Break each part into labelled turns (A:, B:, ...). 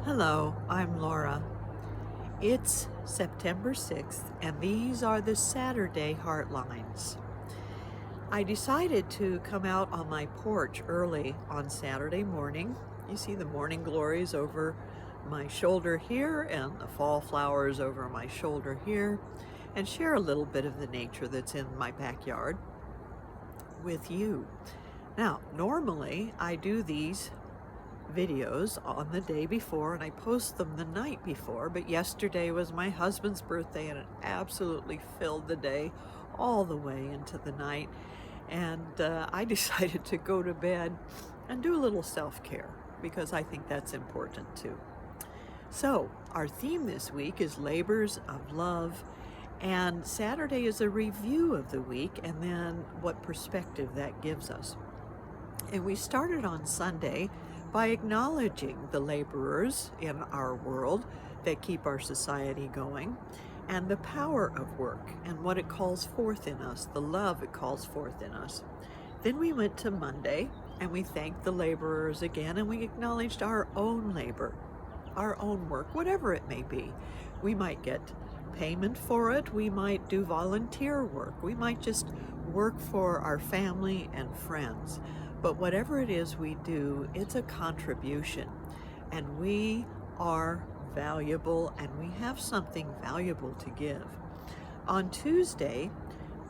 A: Hello, I'm Laura. It's September 6th, and these are the Saturday Heartlines. I decided to come out on my porch early on Saturday morning. You see the morning glories over my shoulder here and the fall flowers over my shoulder here, and share a little bit of the nature that's in my backyard with you. Now, normally I do these videos on the day before and I post them the night before, but yesterday was my husband's birthday and it absolutely filled the day all the way into the night, and I decided to go to bed and do a little self-care because I think that's important too. So our theme this week is labors of love, and Saturday is a review of the week and then what perspective that gives us. And we started on Sunday by acknowledging the laborers in our world that keep our society going, and the power of work and what it calls forth in us, the love it calls forth in us. Then we went to Monday and we thanked the laborers again, and we acknowledged our own labor, our own work, whatever it may be. We might get payment for it, we might do volunteer work, we might just work for our family and friends. But whatever it is we do, it's a contribution, and we are valuable and we have something valuable to give. On Tuesday,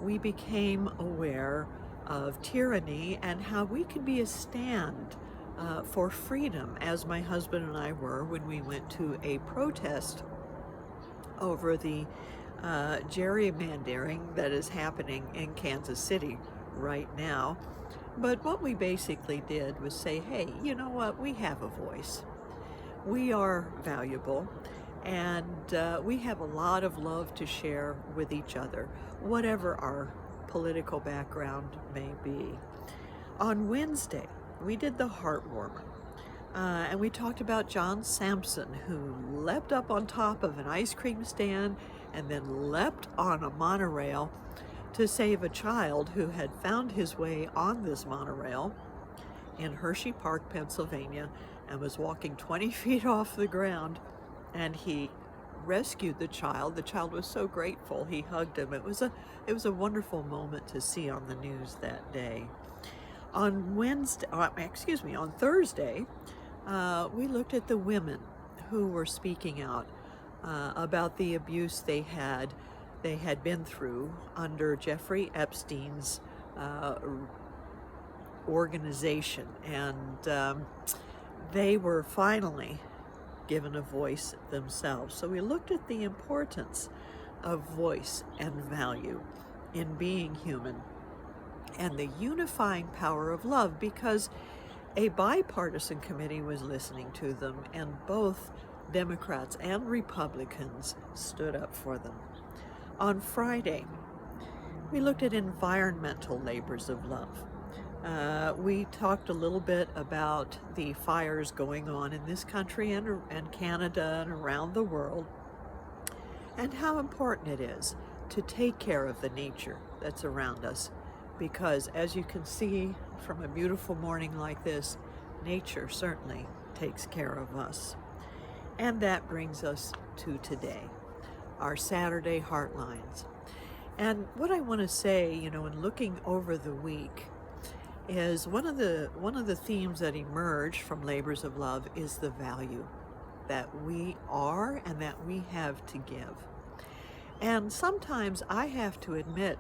A: we became aware of tyranny and how we can be a stand for freedom, as my husband and I were when we went to a protest over the gerrymandering that is happening in Kansas City right now. But what we basically did was say, hey, you know what? We have a voice. We are valuable, and we have a lot of love to share with each other, whatever our political background may be. On Wednesday, we did the Heartwarmer. And we talked about John Sampson, who leapt up on top of an ice cream stand and then leapt on a monorail to save a child who had found his way on this monorail in Hershey Park, Pennsylvania, and was walking 20 feet off the ground, and he rescued the child. The child was so grateful. He hugged him. It was a wonderful moment to see on the news that day. On Thursday, we looked at the women who were speaking out about the abuse they had been through under Jeffrey Epstein's organization, and they were finally given a voice themselves. So we looked at the importance of voice and value in being human, and the unifying power of love, because a bipartisan committee was listening to them, and both Democrats and Republicans stood up for them. On Friday, we looked at environmental labors of love. We talked a little bit about the fires going on in this country and Canada and around the world, and how important it is to take care of the nature that's around us, because as you can see from a beautiful morning like this, nature certainly takes care of us. And that brings us to today, our Saturday Heartlines. And what I want to say, in looking over the week, is one of the themes that emerge from Labors of Love is the value that we are and that we have to give. And sometimes I have to admit,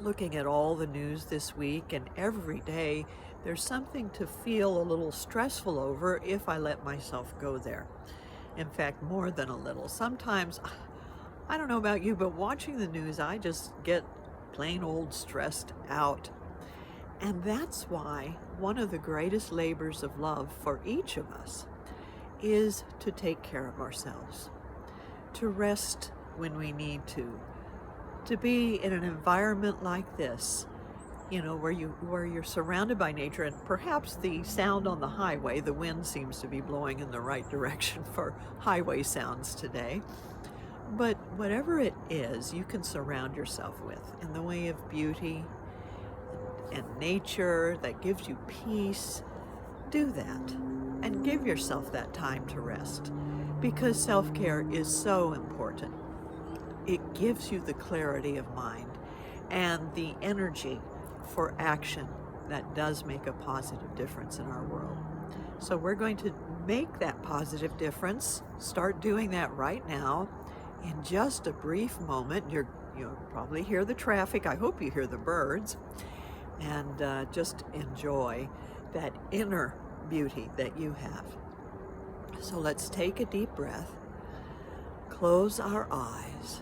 A: looking at all the news this week and every day, there's something to feel a little stressful over if I let myself go there. In fact, more than a little. Sometimes, I don't know about you, but watching the news, I just get plain old stressed out. And that's why one of the greatest labors of love for each of us is to take care of ourselves, to rest when we need to be in an environment like this, where you're surrounded by nature, and perhaps the sound on the highway, the wind seems to be blowing in the right direction for highway sounds today. But whatever it is you can surround yourself with in the way of beauty and nature that gives you peace, do that. and give yourself that time to rest, because self-care is so important. It gives you the clarity of mind and the energy for action that does make a positive difference in our world. So we're going to make that positive difference. Start doing that right now. In just a brief moment, you'll probably hear the traffic. I hope you hear the birds. And just enjoy that inner beauty that you have. So let's take a deep breath, close our eyes,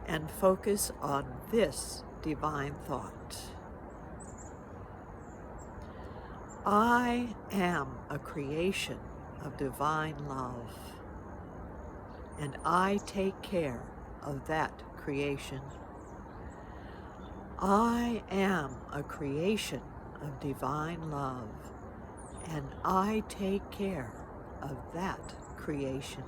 A: and focus on this divine thought. I am a creation of divine love, and I take care of that creation. I am a creation of divine love, and I take care of that creation.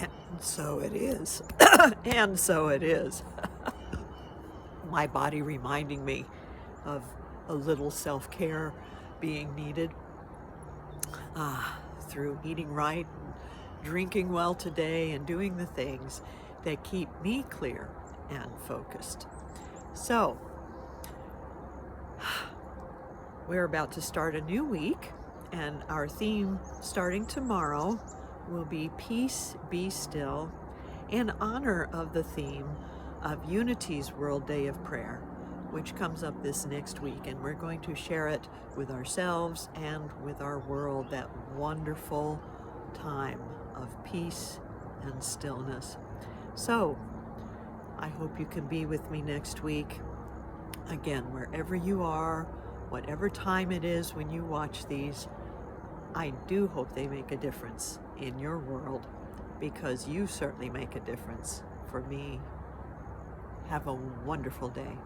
A: And so it is. And so it is. My body reminding me of a little self-care being needed through eating right, and drinking well today, and doing the things that keep me clear and focused. So, we're about to start a new week, and our theme starting tomorrow will be Peace, Be Still, in honor of the theme of Unity's World Day of Prayer, which comes up this next week, and we're going to share it with ourselves and with our world, that wonderful time of peace and stillness. So, I hope you can be with me next week. Again, wherever you are, whatever time it is when you watch these, I do hope they make a difference in your world, because you certainly make a difference for me. Have a wonderful day.